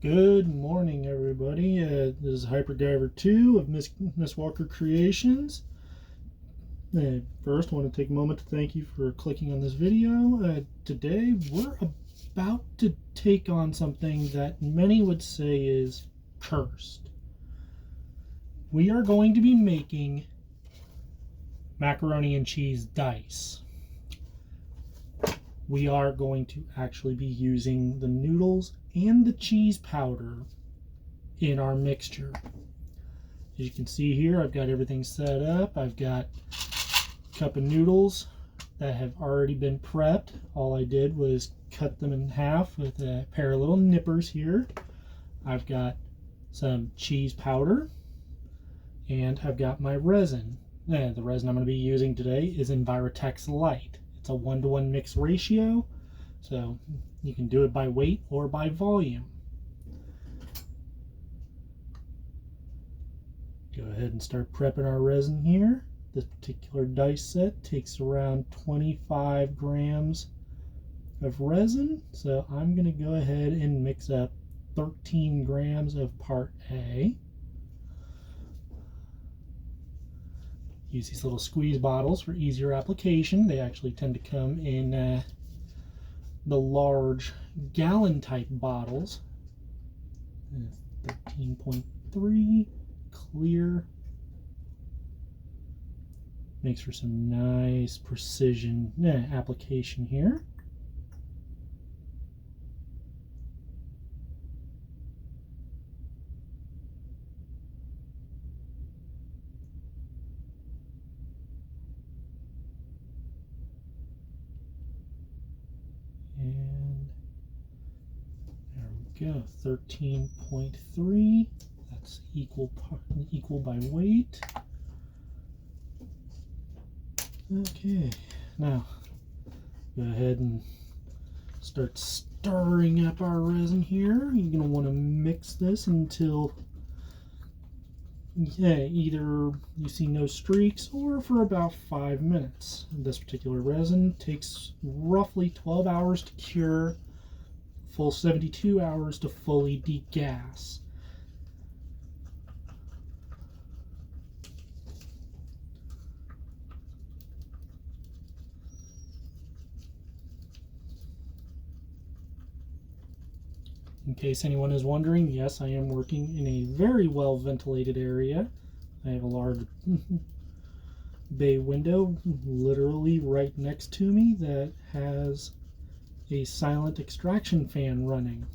Good morning, everybody. This is Hyperdiver 2 of Miss Walker Creations. First, I want to take a moment to thank you for clicking on this video. Today, we're about to take on something that many would say is cursed. We are going to be making macaroni and cheese dice. We are going to actually be using the noodles and the cheese powder in our mixture. As you can see here, I've got everything set up. I've got a cup of noodles that have already been prepped. All I did was cut them in half with a pair of little nippers here. I've got some cheese powder, and I've got my resin. The resin I'm going to be using today is Envirotex Light. It's a 1-to-1 mix ratio, so you can do it by weight or by volume. Go ahead and start prepping our resin here. This particular dice set takes around 25 grams of resin, so I'm going to go ahead and mix up 13 grams of part A. Use these little squeeze bottles for easier application. They actually tend to come in the large gallon type bottles. 13.3 clear. Makes for some nice precision application here. And there we go, 13.3. That's equal by weight. Okay, now go ahead and start stirring up our resin here. You're going to want to mix this until either you see no streaks or for about 5 minutes. This particular resin takes roughly 12 hours to cure, full 72 hours to fully degas. In case anyone is wondering, yes, I am working in a very well ventilated area. I have a large bay window literally right next to me that has a silent extraction fan running.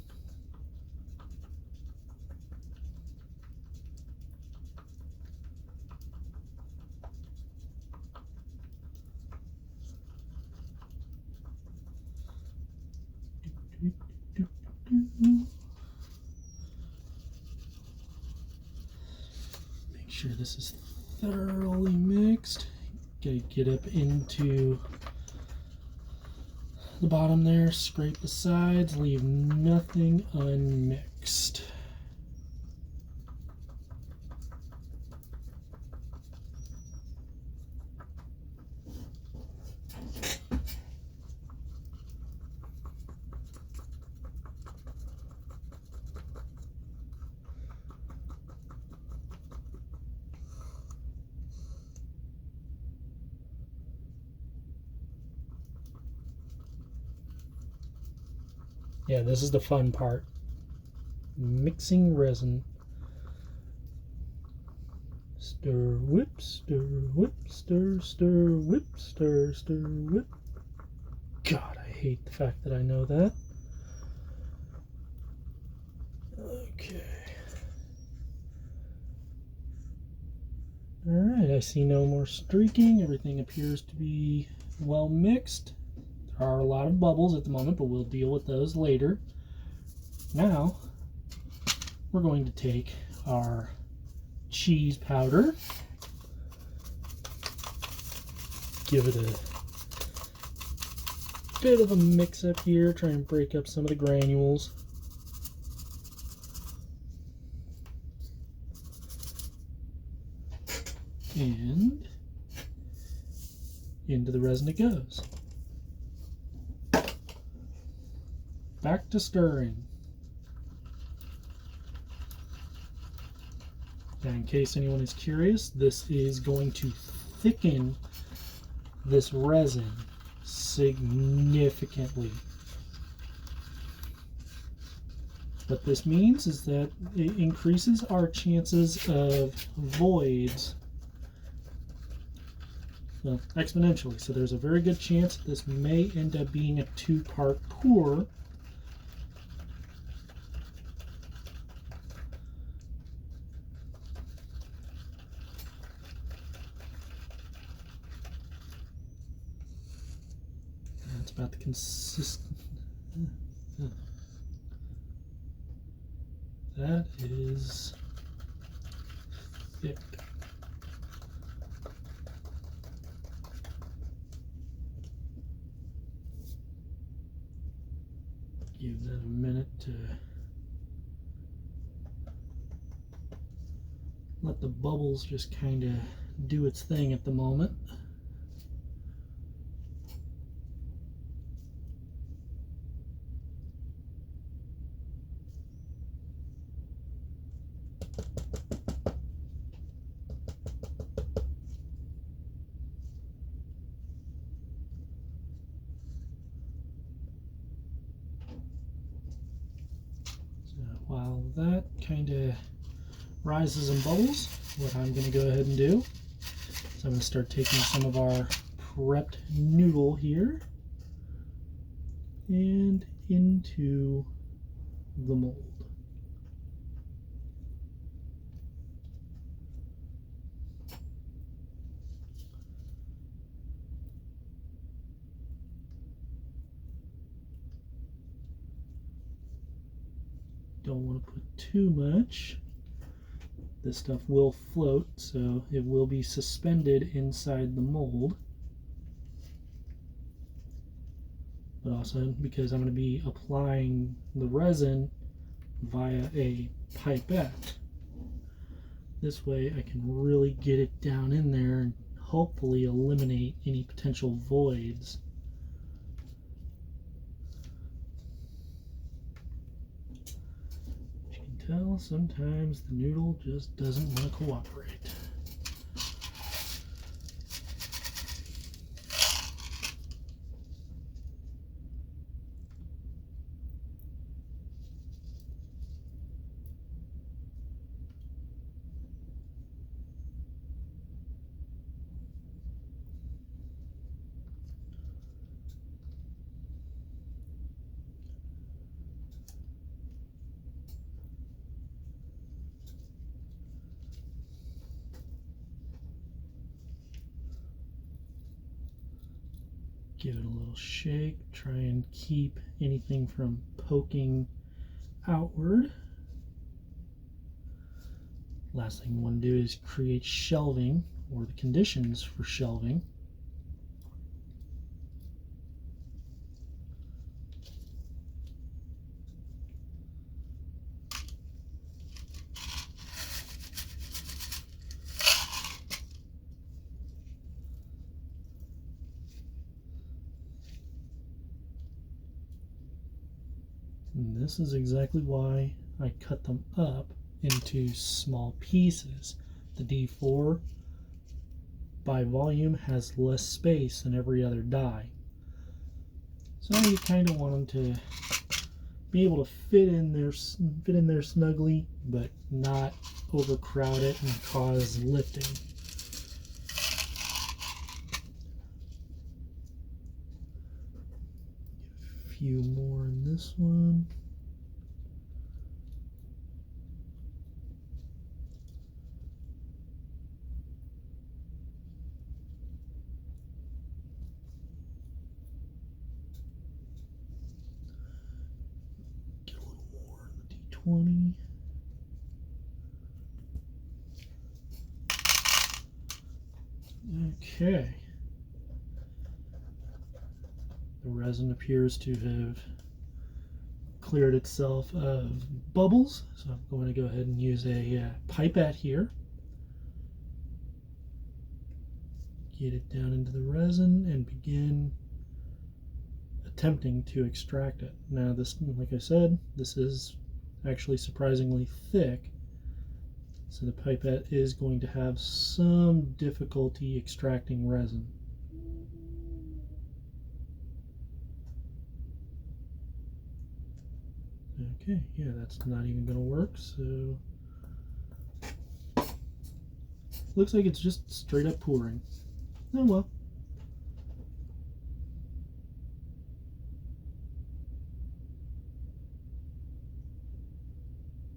Make sure this is thoroughly mixed. Gotta get up into the bottom there, scrape the sides, leave nothing unmixed. Yeah, this is the fun part. Mixing resin. Stir, whip, stir, whip, stir, stir, whip, stir, stir, whip. God, I hate the fact that I know that. Okay. Alright, I see no more streaking. Everything appears to be well mixed. There are a lot of bubbles at the moment, but we'll deal with those later. Now, we're going to take our cheese powder, give it a bit of a mix up here, try and break up some of the granules. And into the resin it goes. Back to stirring. Now, in case anyone is curious, this is going to thicken this resin significantly. What this means is that it increases our chances of voids exponentially. So there's a very good chance that this may end up being a two-part pour. That's about the consistent. That is thick. Give that a minute to let the bubbles just kind of do its thing at the moment. While that kind of rises and bubbles, what I'm going to go ahead and do is I'm going to start taking some of our prepped noodle here and into the mold. Don't want to put too much. This stuff will float, so it will be suspended inside the mold. But also because I'm going to be applying the resin via a pipette. This way I can really get it down in there and hopefully eliminate any potential voids. Tell sometimes the noodle just doesn't want to cooperate. Give it a little shake, try and keep anything from poking outward. Last thing you want to do is create shelving or the conditions for shelving. And this is exactly why I cut them up into small pieces. The D4 by volume has less space than every other die. So you kind of want them to be able to fit in there snugly, but not overcrowd it and cause lifting. Few more in this one. Get a little more in the D20. Okay. The resin appears to have cleared itself of bubbles, so I'm going to go ahead and use a pipette here. Get it down into the resin and begin attempting to extract it. Now this, like I said, this is actually surprisingly thick. So the pipette is going to have some difficulty extracting resin. Okay, yeah, that's not even going to work, so looks like it's just straight up pouring. Oh well.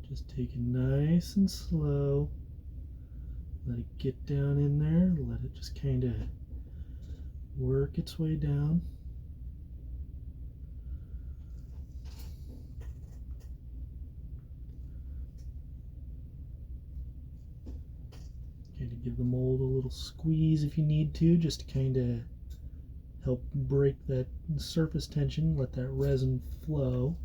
Just take it nice and slow. Let it get down in there. Let it just kind of work its way down. Kind of give the mold a little squeeze if you need to, just to kind of help break that surface tension, let that resin flow.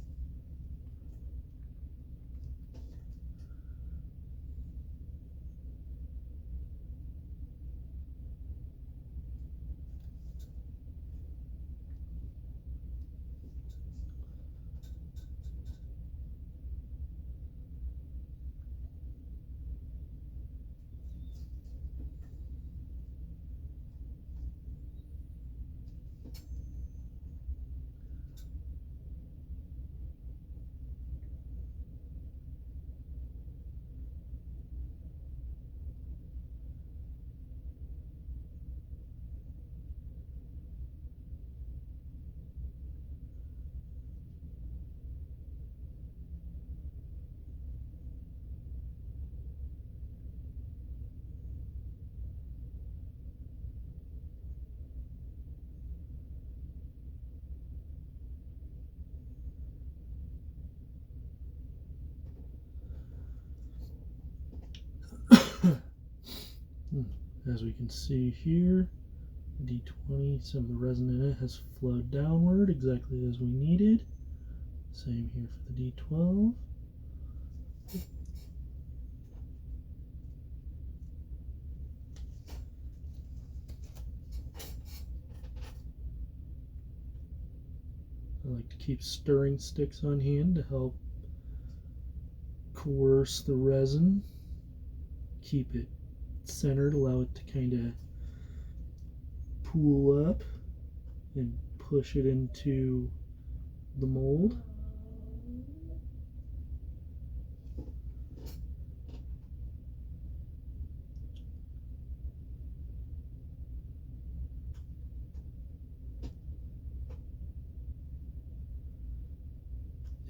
As we can see here, D20, some of the resin in it has flowed downward exactly as we needed. Same here for the D12. I like to keep stirring sticks on hand to help coerce the resin, keep it centered, allow it to kind of pool up and push it into the mold.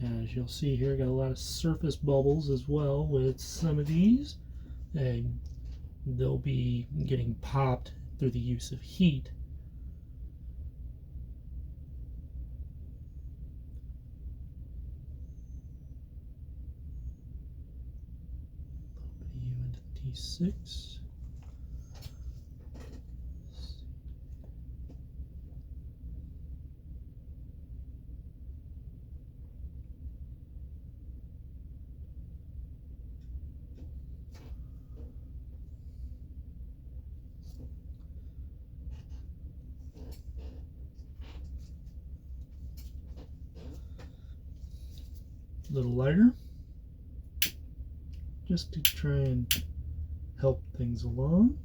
As you'll see here, I got a lot of surface bubbles as well with some of these, and they'll be getting popped through the use of heat. Put you into T6. A little lighter, just to try and help things along.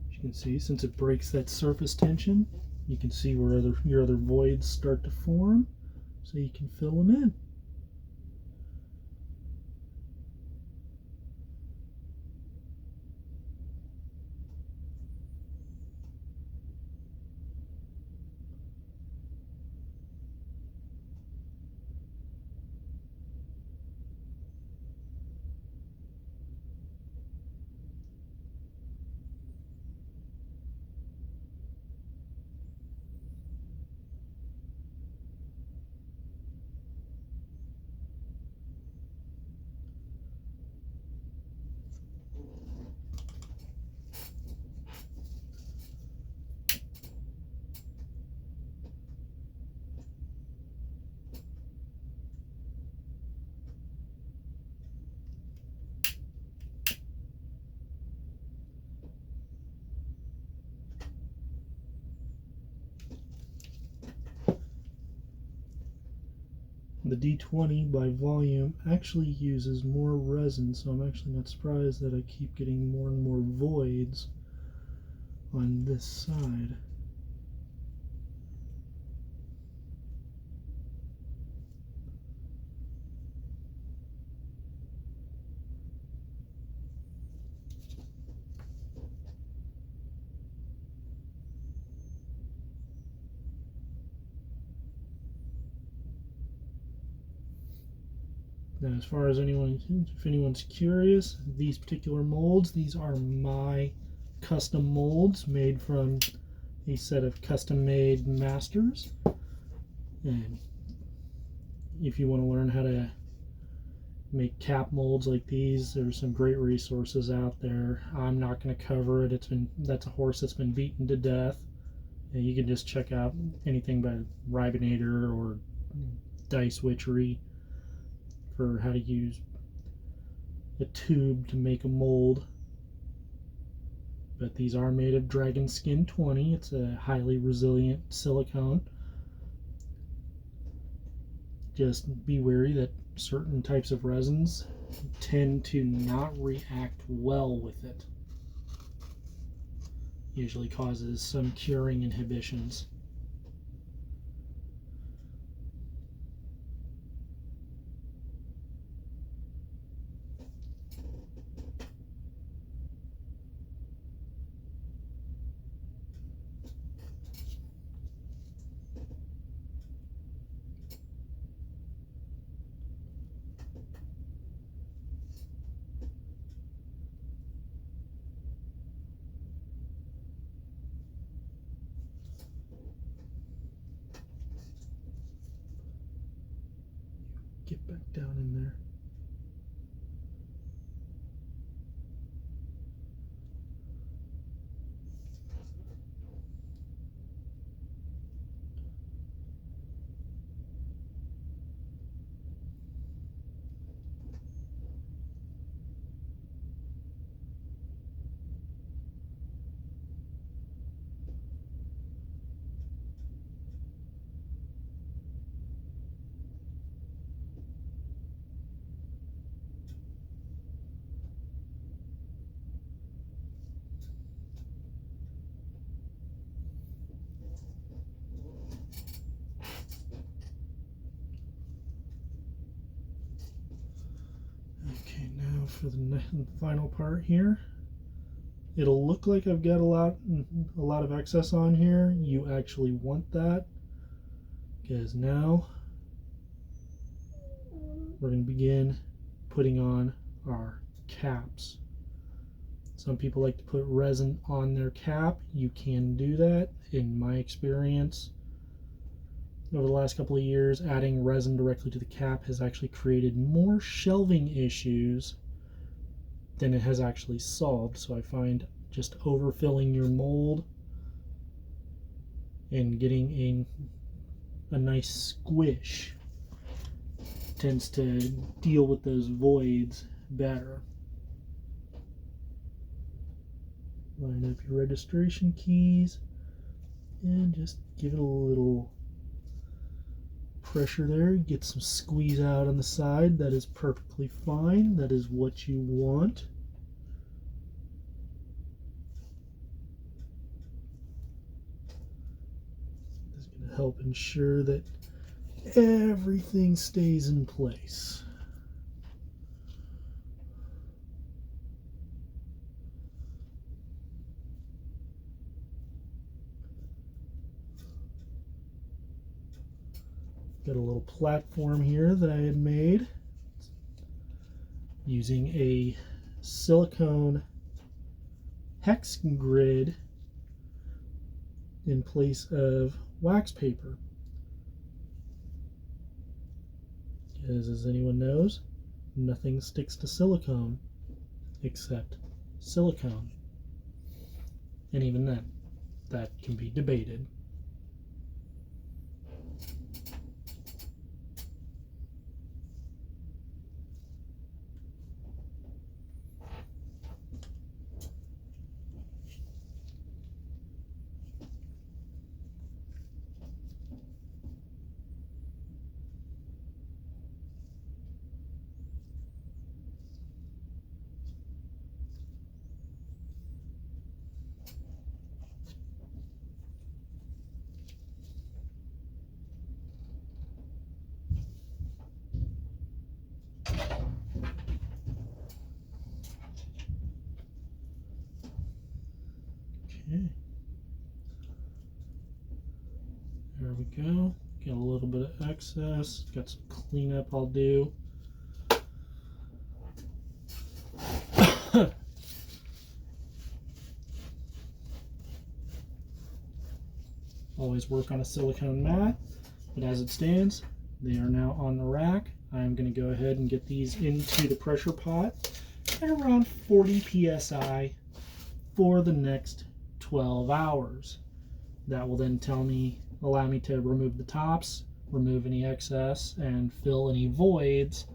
As you can see, since it breaks that surface tension, you can see where your other voids start to form, so you can fill them in. The D20 by volume actually uses more resin, so I'm actually not surprised that I keep getting more and more voids on this side. Now, as far as if anyone's curious, these particular molds, these are my custom molds made from a set of custom-made masters. And if you want to learn how to make cap molds like these, there's some great resources out there. I'm not going to cover it. That's a horse that's been beaten to death. And you can just check out anything by Ribinator or Dice Witchery for how to use a tube to make a mold. But these are made of Dragon Skin 20. It's a highly resilient silicone. Just be wary that certain types of resins tend to not react well with it. Usually causes some curing inhibitions. Get back down in there. Okay, now for the final part here. It'll look like I've got a lot of excess on here. You actually want that, because now we're going to begin putting on our caps. Some people like to put resin on their cap. You can do that. In my experience, over the last couple of years, adding resin directly to the cap has actually created more shelving issues than it has actually solved. So I find just overfilling your mold and getting a nice squish tends to deal with those voids better. Line up your registration keys and just give it a little pressure there. Get some squeeze out on the side. That is perfectly fine. That is what you want. This is going to help ensure that everything stays in place. Got a little platform here that I had made using a silicone hex grid in place of wax paper. Because, as anyone knows, nothing sticks to silicone except silicone. And even then, that can be debated. Okay. There we go. Get a little bit of excess. Got some cleanup I'll do. Always work on a silicone mat, but as it stands, they are now on the rack. I'm going to go ahead and get these into the pressure pot at around 40 psi for the next 12 hours. That will then allow me to remove the tops, remove any excess, and fill any voids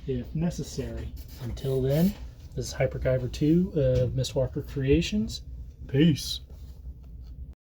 if necessary. Until then, this is Hypergiver 2 of Mistwalker Creations. Peace.